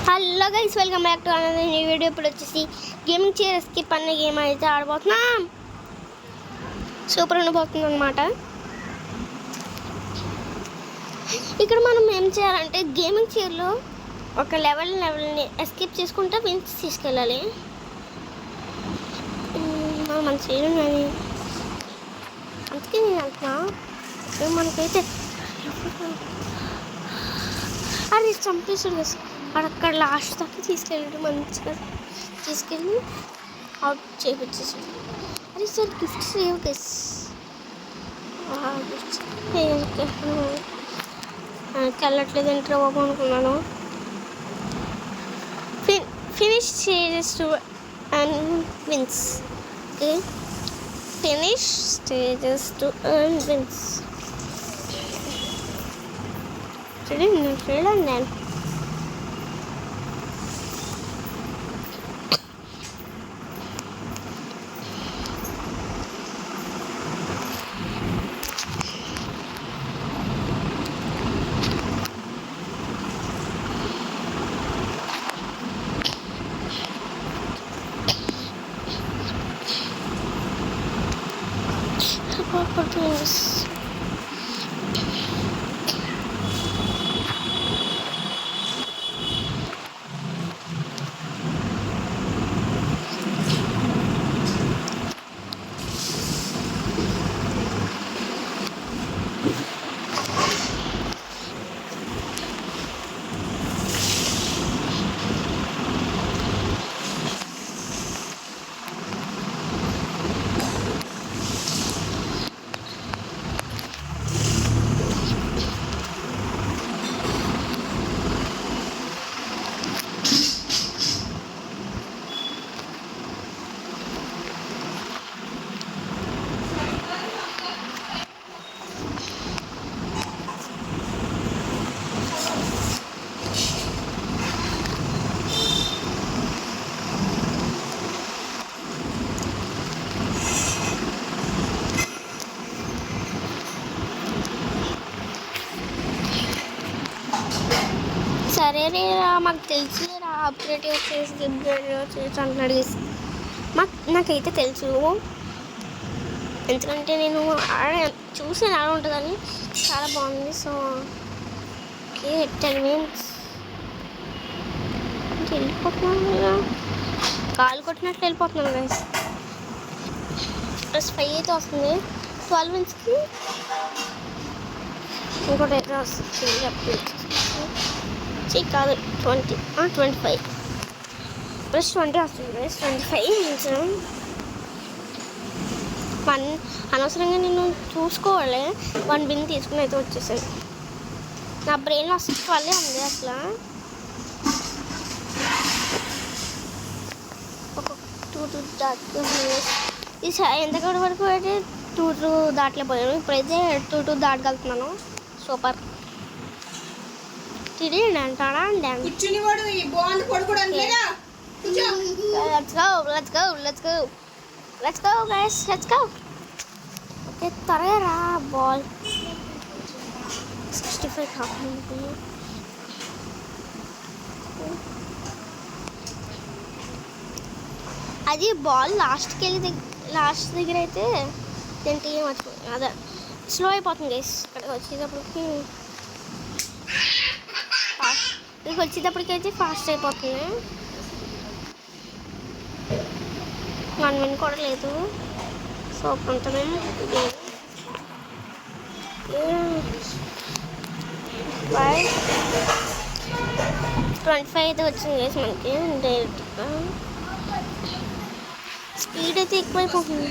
Hello guys, welcome back to another new video. ఇప్పుడు వచ్చేసి gaming chair skip అన్న game అయితే ఆడబోతున్నాం. సూపర్ ఉండబోతుంది అనమాట. ఇక్కడ మనం ఏం చేయాలంటే గేమింగ్ చైర్లో ఒక లెవెల్ని ఎస్కేప్ చేసుకుంటూ విన్స్ తీసుకెళ్ళాలి. మన చేయడం కానీ అందుకే నేను అంటున్నా. మనకైతే అది చంపేసాడు కదా, అక్కడ లాస్ట్ దాకా తీసుకెళ్ళాడు. మంచిగా తీసుకెళ్ళి అవుట్ చేయించేసాడు. అరే సార్ గిఫ్ట్స్ లేవు గెస్. గిఫ్ట్స్ వెళ్ళట్లేదు ఎంటర్ అవ్వకు అనుకున్నాను. Finish stages two and wins. Okay, finish stages two and wins. చూడండి opportunities. సరేరా, మాకు తెలుసురా అప్గ్రేడ్ చేసి అంటున్నాడు. నాకైతే తెలుసు, ఎందుకంటే నేను చూసాను ఎలా ఉంటుందని. చాలా బాగుంది. సో ఓకే, 10 minutes వెళ్ళిపోతున్నాను. కాలు కొట్టినట్లు వెళ్ళిపోతున్నాను గైస్. ప్లస్ 5 అయితే వస్తుంది. 12 minutesకి ఇంకోటి కాదు 25 ప్లస్ 20 వస్తుంది గైస్. 25 minutes. అనవసరంగా నేను చూసుకోవాలి. 1 బిన్ తీసుకుని అయితే వచ్చేసాను. నా బ్రెయిన్ అసలు వల్లే ఉంది. అసలు ఒక 2 ఇది ఎంతకటి వరకు అయితే 2 దాటలేకపోయాను. ఇప్పుడైతే 2 దాటగలుగుతున్నాను. Super. Let's go guys, let's go. Okay, త్వరగా రా. బాల్ 65 కాకుండా అది బాల్ లాస్ట్ దగ్గర అయితే ఏంటి మర్చిపోయింది. అదే స్లో అయిపోతుంది గైస్. ఇక్కడికి వచ్చేటప్పటికైతే ఫాస్ట్ అయిపోతుంది. 1 minute కూడా లేదు. సో ఉంటుంది 25 అయితే వచ్చింది గైస్ మనకి. డైరెక్ట్గా స్పీడ్ అయితే ఎక్కువైపోతుంది.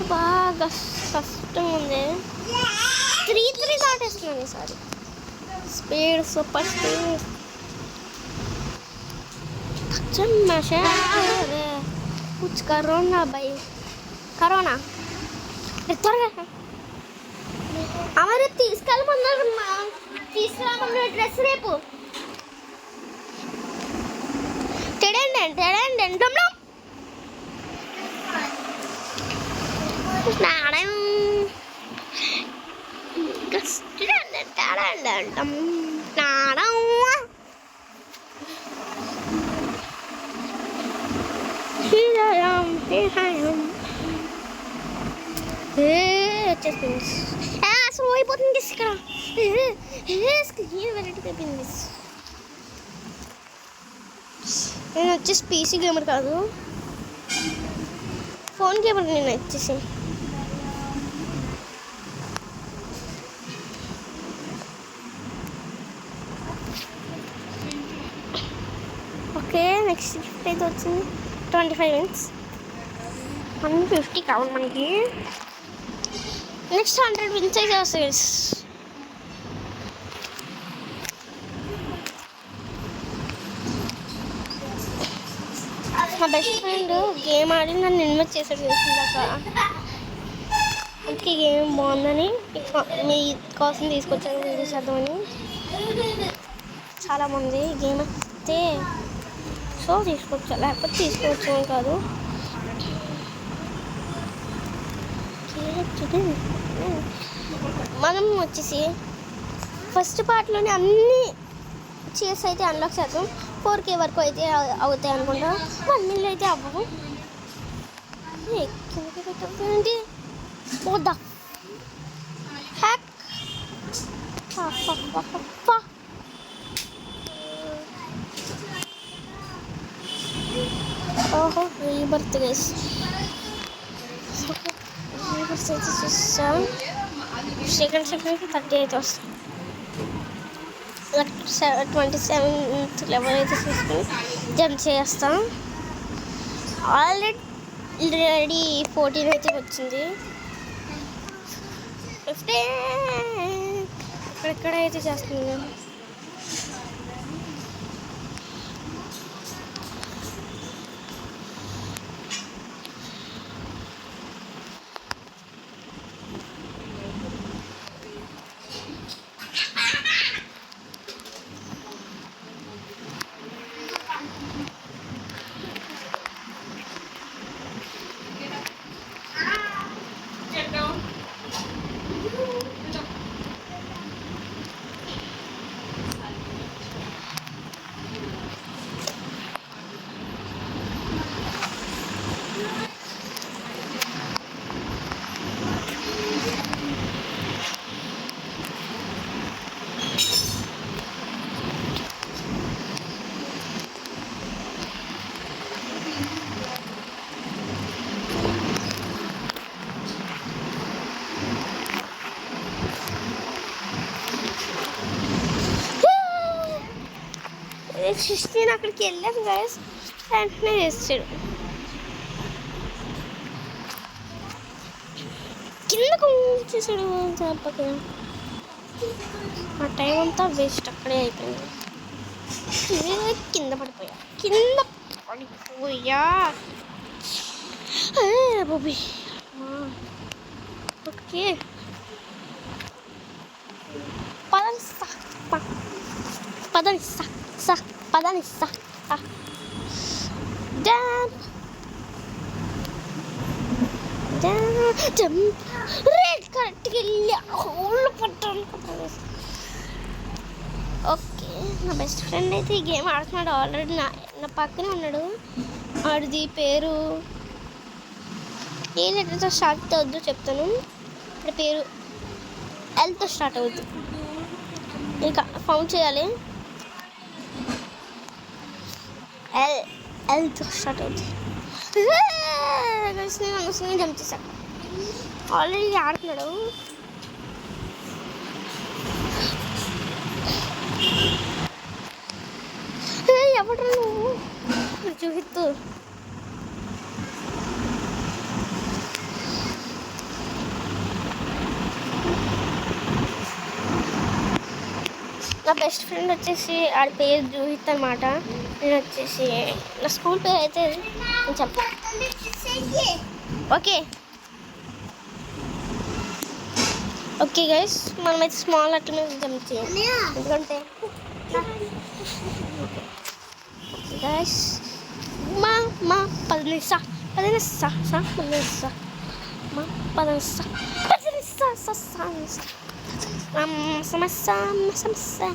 బాగా కష్టం ఉంది. 3 దాటేస్తున్నాను ఈసారి. Speed, super speed. కరోనా భయ కరోనా త్వరగా అమరు తీసుకెళ్ళమన్నారు. తీసుకురామన్నారు డ్రెస్ రేపు. నాణం లండం నాడం వచ్చేస్తుంది. అసలు అయిపోతుంది ఇక్కడ. స్క్రీన్ వెరైటీ అయిపోయింది. నేను వచ్చేసి పీసీ గేమర్ కాదు, ఫోన్ గేమర్. నేను వచ్చేసి ఓకే. నెక్స్ట్ గిఫ్ట్ అయితే వచ్చింది 25 minutes 150 కావాలి మనకి. నెక్స్ట్ 100 wins అయితే వస్తాయి. మా బెస్ట్ ఫ్రెండ్ గేమ్ ఆడి నన్ను ఇన్వైట్ చేశాడు తెలిసిందాక. అందుకే గేమ్ బాగుందని మీ కోసం తీసుకొచ్చాను వీడియో చేద్దామని. చాలామంది గేమ్ అయితే సో తీసుకొచ్చా, లేకపోతే తీసుకొచ్చామని కాదు. మనం వచ్చేసి ఫస్ట్ పార్ట్లోనే అన్నీ చీర్స్ అయితే అన్లాక్ చేద్దాం. 4K వరకు అయితే అవుతాయి అనుకుంటా. 1 million అయితే అవ్వవు. ఏంటి పోద్దా హ్యాక్. ఓహో రీబర్త్ గైస్. రీబర్త్ అయితే చూస్తాం. సెకండ్ 30 అయితే వస్తాం. 27th లెవెల్ అయితే తీసుకుని జంప్ చేస్తాం. ఆల్రెడీ 14 అయితే వచ్చింది. 15 ఇక్కడైతే చేస్తుంది. నేను అక్కడికి వెళ్ళాను గైస్. వెంటనే చేస్తాడు కిందకు చేసాడు. చెప్పక ఆ టైం అంతా వేస్ట్ అక్కడే అయిపోయింది. కింద పడిపోయా బాబీ. ఓకే పదనిస్తా రెడ్ కరెక్ట్గా వెళ్ళి హోళ్ళు పట్టాను. ఓకే నా బెస్ట్ ఫ్రెండ్ అయితే ఈ గేమ్ ఆడుతున్నాడు. ఆల్రెడీ నా పక్కనే ఉన్నాడు. ఆడిది పేరు ఏ లెటర్తో స్టార్ట్ అవుద్దు చెప్తాను. ఇక్కడ పేరు ఎల్తో స్టార్ట్ అవుద్ది. ఇంకా ఫౌండ్ చేయాలి. ఎల్తో స్టార్ట్ అవుతుంది. నేను అనవసరంగా జంప్ చేశాను. ఆల్రెడీ ఆడుతున్నాడు. ఎవడ్రా నువ్వు చూపిస్తూ నా బెస్ట్ ఫ్రెండ్ వచ్చేసి ఆడి పేరు జూహిత్ అనమాట. నేను వచ్చేసి నా స్కూల్ పేరు అయితే చెప్ప. ఓకే గైస్ మనమైతే స్మాల్ అట్లా మీద జంప్ చేయాలి. ఎందుకంటే గైస్ మా పదనిస్తా సమస్య సమస్య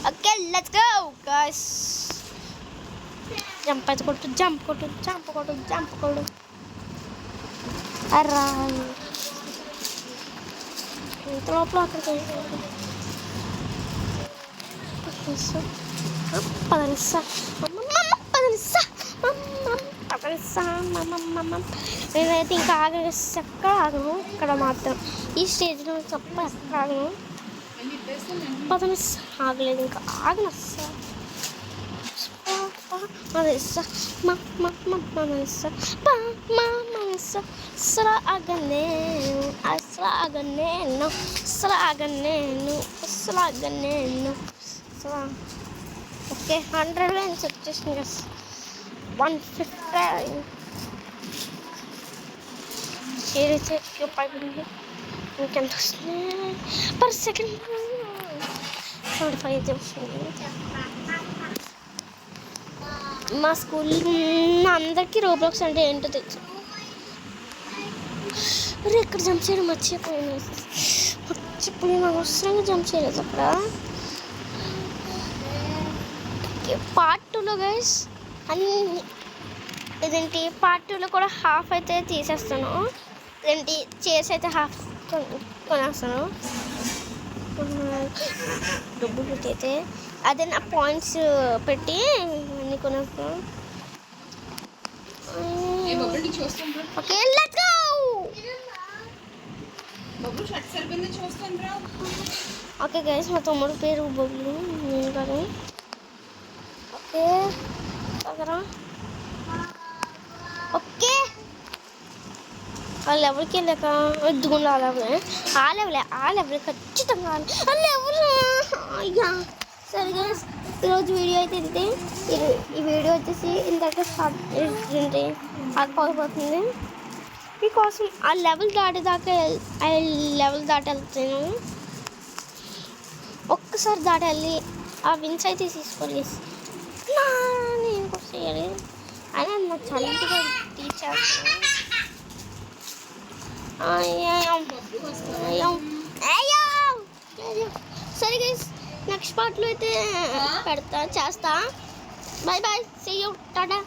okay let's go guys jump అయితే కొట్టు జంప్ కొట్టు జంప్ కొట్టు జంప్ కొట్టు అర్రా ఇంత లోపల అక్కడికి నేనైతే ఇంకా ఎక్కడ ఆగను ఇక్కడ మాత్రం ఈ స్టేజ్లో తప్ప ఎక్కడ ఆగను పదనిస్తా ఆగలేదు ఇంకా ఆగనస్తా ఓకే 100 లైన్స్ వచ్చేసింది 150 ఏదైతే పడింది ఇంకెంత వస్తుంది పర్ సెకండ్ 75 అయితే వస్తుంది మా స్కూల్ అందరికీ రోబ్లాక్స్ అంటే ఏంటో తెలుసు అరే ఎక్కడ జంప్ చేయడం మర్చిపోయాను అవసరంగా జంప్ చేయలేదు అక్కడ పార్ట్ 2లో గైస్ అన్ని ఇదేంటి పార్ట్ 2లో కూడా హాఫ్ అయితే తీసేస్తాను ఇదేంటి చేసి అయితే హాఫ్ కొనేస్తాను డబ్బులు అయితే అదే నా పాయింట్స్ పెట్టి అన్ని కొనేస్తాను okay let's go okay guys మా తమ్ముడు పేరు బొబ్బులు నేను కాదు ఓకే దగ్గర ఓకే ఆ లెవెల్కి వెళ్ళాక ఎద్దుకుండా ఆ లెవెల్ ఖచ్చితంగా ఆ లెవెల్ అయ్యా సరే గైస్ ఈరోజు వీడియో అయితే ఇంతే ఈ వీడియో వచ్చేసి ఇంతకే స్టార్ట్ ఏంటి ఆగిపోతుంది మీకోసం ఆ లెవెల్ దాటేదాకా వెళ్తాను ఒక్కసారి దాటి వెళ్ళి ఆ విన్స్ అయితే తీసుకోవాలి నేను కూడా చేయాలి అయినా నాకు చల్లగా టీచర్ సరే గైస్ నెక్స్ట్ పార్ట్లో అయితే చేస్తా bye bye see you Tata